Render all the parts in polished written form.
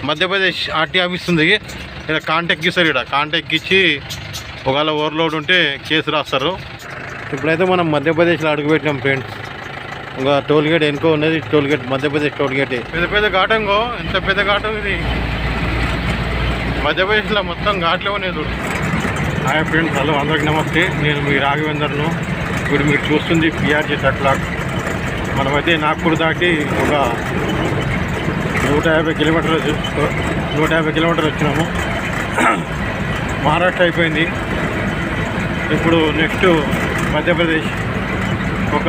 Madhya Pradesh RT office ఉంది. ఇక్కడ contact ఇస్తారు. ఇక్కడ కాంటాక్ట్ ఇచ్చి ఒకవేళ ఓవర్లోడ్ ఉంటే కేసు రాస్తారు. ఇప్పుడైతే మనం మధ్యప్రదేశ్లో అడుగుపెట్టినాం ఫ్రెండ్స్. ఇంకా టోల్ గేట్ ఎన్కో ఉన్నది. Toll gate Madhya Pradesh toll gate. పెద్ద పెద్ద ఘాటంగో, ఎంత పెద్ద ఘాటం ఇది. మధ్యప్రదేశ్లో మొత్తం ఘాట్లే ఉన్నాయి చూడు. హాయ్ ఫ్రెండ్స్, హలో అందరికి నమస్తే. నేను మీ రాఘవేందర్ను. ఇప్పుడు మీరు చూస్తుంది పిఆర్జీ ట్రక్. మనమైతే నాగ్పూర్ దాటి ఒక 150 కిలోమీటర్లు వచ్చినాము. మహారాష్ట్ర అయిపోయింది. ఇప్పుడు నెక్స్ట్ మధ్యప్రదేశ్ ఒక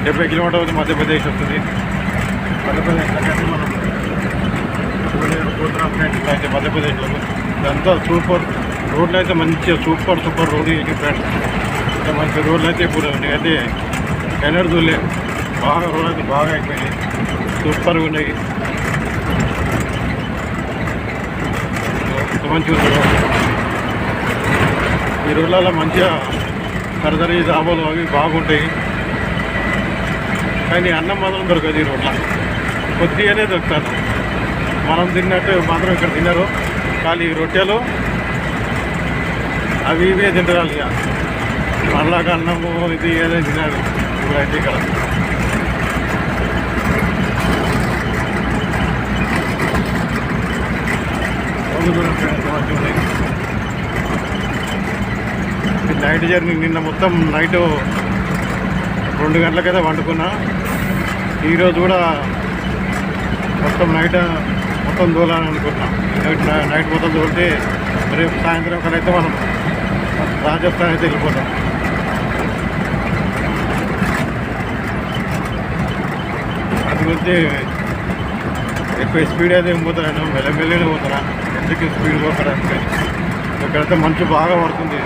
70 కిలోమీటర్లు మధ్యప్రదేశ్ వస్తుంది. మధ్యప్రదేశ్ అంటే మనం పోతున్నాం ఫ్రెండ్స్. అయితే మధ్యప్రదేశ్లో ఇదంతా సూపర్ రోడ్లు అయితే మంచిగా సూపర్ రోడ్డు ఇది ఫ్రెండ్స్. ఇంకా మంచి రోడ్లు అయితే ఇప్పుడు నేనైతే ఎనర్జీలే బాగా రోడ్లు అయితే బాగా అయిపోయినాయి. సూపర్గా ఉన్నాయి. మంచిగా ఉంది. ఈ రోడ్లలో మంచిగా సరదరి డాబాలు అవి బాగుంటాయి. కానీ అన్నం మాత్రం దొరకదు ఈ రోడ్ల. కొద్దిగానే దొరుకుతారు. మనం తిన్నట్టు మాత్రం ఇక్కడ తినరు. ఖాళీ రొట్టెలు అవి ఇవే తింటారు. ఇక మళ్ళాగా అన్నము ఇది ఏదైనా తినారు ఇప్పుడైతే ఇక్కడ. Night journey. నిన్న మొత్తం నైట్ 2 గంటలకైతే వండుకున్నా. ఈరోజు కూడా మొత్తం నైట్ మొత్తం దూలాలని అనుకుంటున్నా. నైట్ మొత్తం దూలితే రేపు సాయంత్రం కనైతే మనం రాజస్థాన్ అయితే వెళ్ళిపోతాం. అది గురించి ఎక్కువ స్పీడ్ అయితే ఏం పోతాను, మెల్లమెల్లనే పోతారా. ఎందుకు స్పీడ్ పోతారా అంటే ఇక్కడైతే మంచు బాగా పడుతుంది.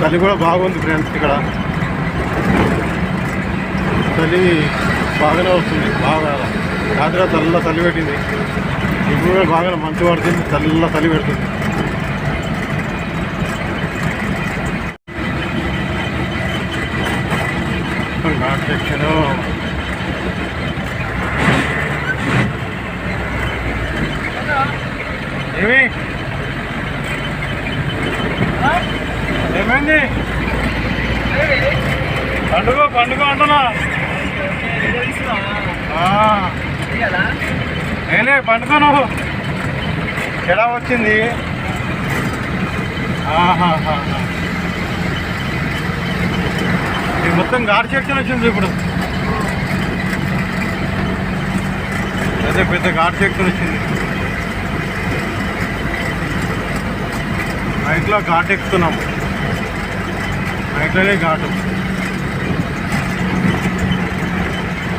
చలి కూడా బాగుంది ఫ్రెండ్స్. ఇక్కడ చలి బాగానే వస్తుంది. బాగా రాత్రి చలి పెట్టింది. ఇప్పుడు కూడా బాగా మంచు పడుతుంది. చలి పెడుతుంది. ఘాట్ సెక్షన్ ఏమైంది? పండుగ అంటున్నా. నేనే పండుగను ఎలా వచ్చింది? ఇది మొత్తం ఘాట్ సెక్షన్ వచ్చింది. ఇప్పుడు పెద్ద ఘాట్ సెక్షన్ వచ్చింది. నైట్లో ఘాట్ ఎక్కుతున్నాం. నైట్లోనే ఘాటు.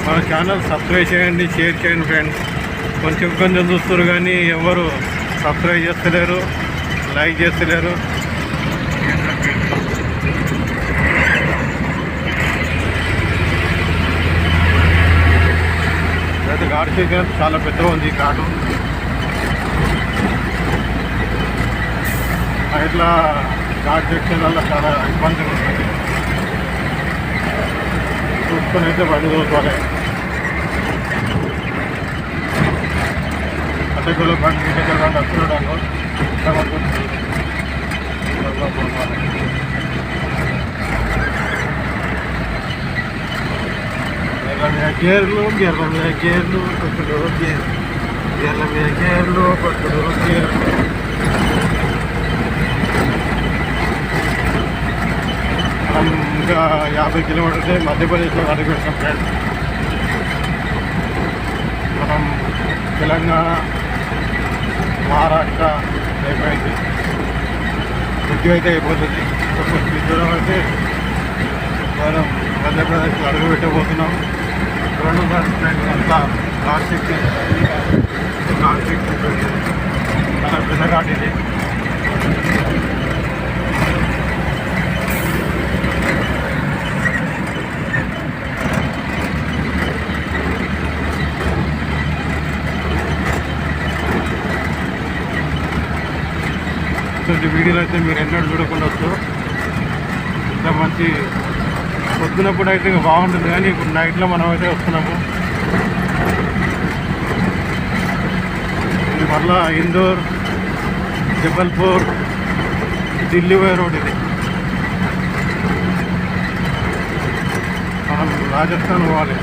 మన ఛానల్ సబ్స్క్రైబ్ చేయండి, షేర్ చేయండి ఫ్రెండ్స్. కొంచెం చూస్తారు కానీ ఎవరు సబ్స్క్రైబ్ చేస్తలేరు, లైక్ చేస్తలేరు. అయితే ఘాట్ సెక్షన్ చాలా పెద్దగా ఉంది. ఘాటు ఇట్లా ఘాట్ సెక్షన్ వల్ల చాలా ఇబ్బందులు ఉంటుంది. చూసుకొని అయితే బండి చూసుకోవాలి. అటకులు బండి ఇటకలు బండి వస్తున్నాడు. గేర్లు కొట్టుడు గేర్ల మీద గేర్లు కొట్టుడు గేర్లు. మనం ఇంకా 50 కిలోమీటర్స్ మధ్యప్రదేశ్లో అడుగుపెట్టాం ఫ్రెండ్స్. మనం తెలంగాణ, మహారాష్ట్ర అయిపోయింది. ఉద్యోగం అయితే అయిపోతుంది. కొంచెం దూరం అయితే మనం మధ్యప్రదేశ్లో అడుగు పెట్టబోతున్నాం. 2 ఫ్రెండ్స్ అంతా ఘాట్ సెక్షన్ చాలా పెద్ద ఘాట్ ఇది. వీడియోలు అయితే మీరు ఎన్నడూ చూడకుండా వస్తారు. ఇంత మంచి పొద్దునప్పుడు అయితే బాగుంటుంది. కానీ ఇప్పుడు నైట్లో మనం అయితే వస్తున్నాము. మళ్ళా ఇందూర్, జబల్పూర్, ఢిల్లీ పోయే రోడ్ ఇది. మనం రాజస్థాన్ పోవాలి.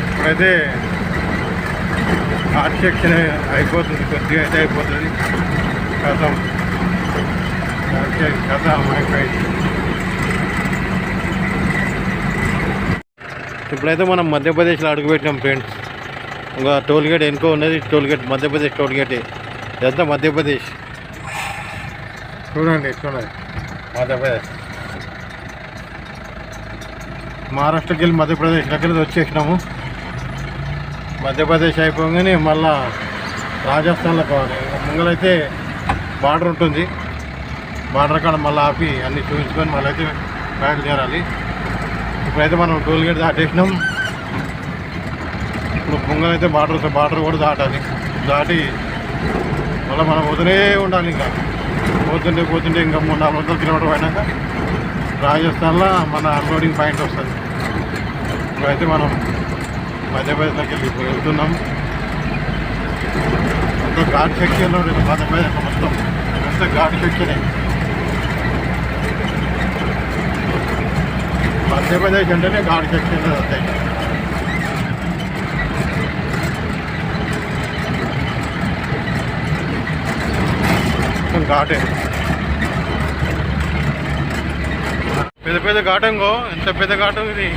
ఇప్పుడైతే ఘాట్ సెక్షన్ అయిపోతుంది, కొద్దిగా అయితే అయిపోతుంది. కథం అయిపోయింది. ఇప్పుడైతే మనం మధ్యప్రదేశ్లో అడుగుపెట్టినాం ఫ్రెండ్స్. ఇంకా టోల్గేట్ ఎన్కో ఉన్నది, టోల్గేట్ మధ్యప్రదేశ్ టోల్గేట్. ఇదంతా మధ్యప్రదేశ్. చూడండి ఎట్లున్నది మధ్యప్రదేశ్. మహారాష్ట్రకి వెళ్ళి మధ్యప్రదేశ్లోకి వెళ్ళి వచ్చేసినాము. మధ్యప్రదేశ్ అయిపోగానే మళ్ళా రాజస్థాన్లో పోవాలి. ముంగలైతే బార్డర్ ఉంటుంది. బార్డర్ కాడ మళ్ళీ ఆపి అన్నీ చూపించుకొని మళ్ళీ అయితే బయలుదేరాలి. ఇప్పుడైతే మనం టోల్గేట్ దాటేసినాం. ఇప్పుడు ముంగలైతే బార్డర్ కూడా దాటాలి. దాటి మళ్ళీ మనం పోతూనే ఉండాలి. ఇంకా పోతుంటే ఇంకా 300-400 కిలోమీటర్ పోయినాక రాజస్థాన్లో మన అన్లోడింగ్ పాయింట్ వస్తుంది. ఇప్పుడైతే మనం మధ్యప్రదేశ్లోకి వెళ్తున్నాం. అంతా ఘాట్ సెక్షన్లో మధ్యప్రదేశ్ మొత్తం అంతా ఘాట్ సెక్షనే. మధ్యప్రదేశ్ అంటేనే ఘాట్ సెక్షన్ వస్తాయి. మొత్తం ఘాటే, పెద్ద ఘాటంగో. ఎంత పెద్ద ఘాటం ఇది.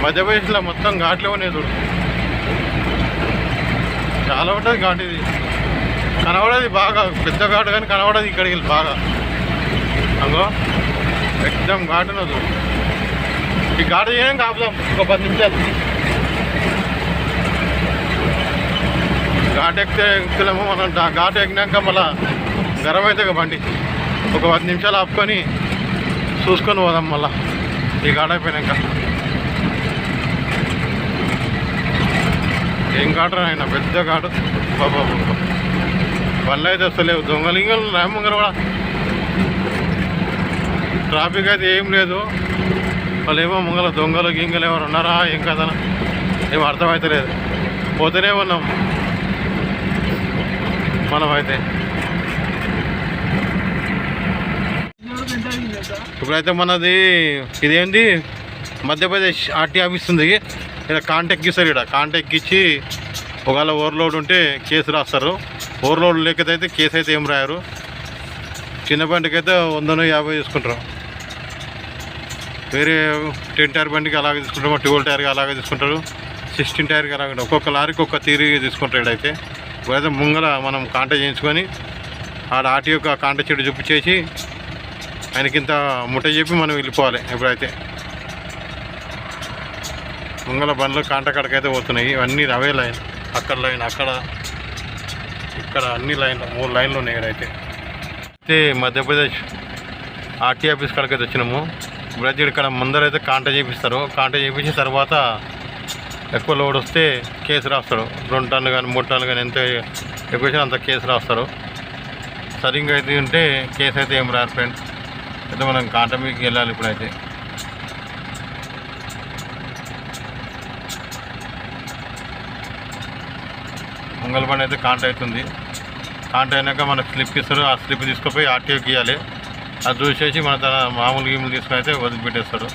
మధ్యప్రదేశ్లో మొత్తం ఘాట్లే ఉన్నాయి చూడు. చాలా ఉంటుంది ఘాట్ ఇది. కనబడది బాగా పెద్ద ఘాటు, కానీ కనబడదు ఇక్కడికి వెళ్ళి బాగా. అంగో ఎక్దమ్ ఘాటు నదు. ఈ ఘాటు చేయడం కాపుదాం ఒక 10 నిమిషాలు. ఘాటు ఎక్కుతాము మనం. ఘాటు ఎక్కినాక మళ్ళీ గరం అవుతుంది బండి. ఒక 10 నిమిషాలు ఆపుకొని చూసుకొని పోదాం మళ్ళీ ఈ ఘాటు అయిపోయినాక. ఏం ఘాటు ఆయన, పెద్ద ఘాటు బాబా. బండ్లు అయితే వస్తలేవు. దొంగలింగలు రామంగలు కూడా. ట్రాఫిక్ అయితే ఏం లేదు. వాళ్ళు ఏమో ముంగల దొంగలు గింగలు ఎవరు ఉన్నారా ఏం కదా ఏం అర్థమవుతలేదు. పోతూనే ఉన్నాం మనం అయితే. ఇప్పుడైతే మనది ఇదేంటి మధ్యప్రదేశ్ ఆర్టీ ఆఫీస్ ఉంది. ఇక్కడ కాంటాక్ట్ ఇస్తారు. ఇక్కడ కాంటాక్ట్ ఇచ్చి ఒకవేళ ఓవర్లోడ్ ఉంటే కేసు రాస్తారు. ఓవర్లోడ్ లేకపోతే కేసు అయితే ఏం రాయరు. చిన్న బండికి అయితే 100-50 తీసుకుంటారు. వేరే 10 టైర్ బండికి అలాగే తీసుకుంటారు, 12 టైర్కి అలాగే తీసుకుంటారు, 16 టైర్కి అలాగే. ఒక్కొక్క లారీకి ఒక్క తీరి తీసుకుంటారు. ఇక్కడైతే ఇప్పుడైతే ముంగల మనం కాంటాక్ట్ చేయించుకొని ఆడ ఆర్టీ యొక్క కాంటాక్ట్ చెట్టు చూపించేసి ఆయనకింత ముట్ట చెప్పి మనం వెళ్ళిపోవాలి. ఇప్పుడైతే ముంగల బండ్లు కాంటాక్ట్ కాడికైతే పోతున్నాయి. ఇవన్నీ అవే లైన్, అక్కడ లైన్, అక్కడ ఇక్కడ అన్ని లైన్లు 3 లైన్లు ఉన్నాయి. ఇక్కడైతే అయితే మధ్యప్రదేశ్ ఆర్టీ ఆఫీస్ కాడికైతే వచ్చినాము. ఇప్పుడైతే ఇక్కడ ముందరైతే కాంటాక్ట్ చేపిస్తారు. కాంటాక్ట్ చేయించిన తర్వాత ఎక్కువ లోడ్ వస్తే కేసు రాస్తారు. 2 టన్నులు కానీ 3 టన్నులు కానీ ఎంత ఎక్కువ వచ్చినా అంత కేసు రాస్తారు. సరిగ్గా అయితే ఉంటే కేసు అయితే ఏం రారు ఫ్రెండ్స్. అయితే మనం కాంటాక్ట్ మీకు వెళ్ళాలి. ఇప్పుడైతే ముంగల్ బండి అయితే కాంటాక్ట్ అవుతుంది. కాంటాక్ట్ అయినాక మనకు స్లిప్ ఇస్తారు. ఆ స్లిప్ తీసుకుపోయి ఆర్టీఓకి ఇవ్వాలి. అది చూసేసి మన తన మామూలు గీములు తీసుకొని అయితే వదిలిపెట్టేస్తారు.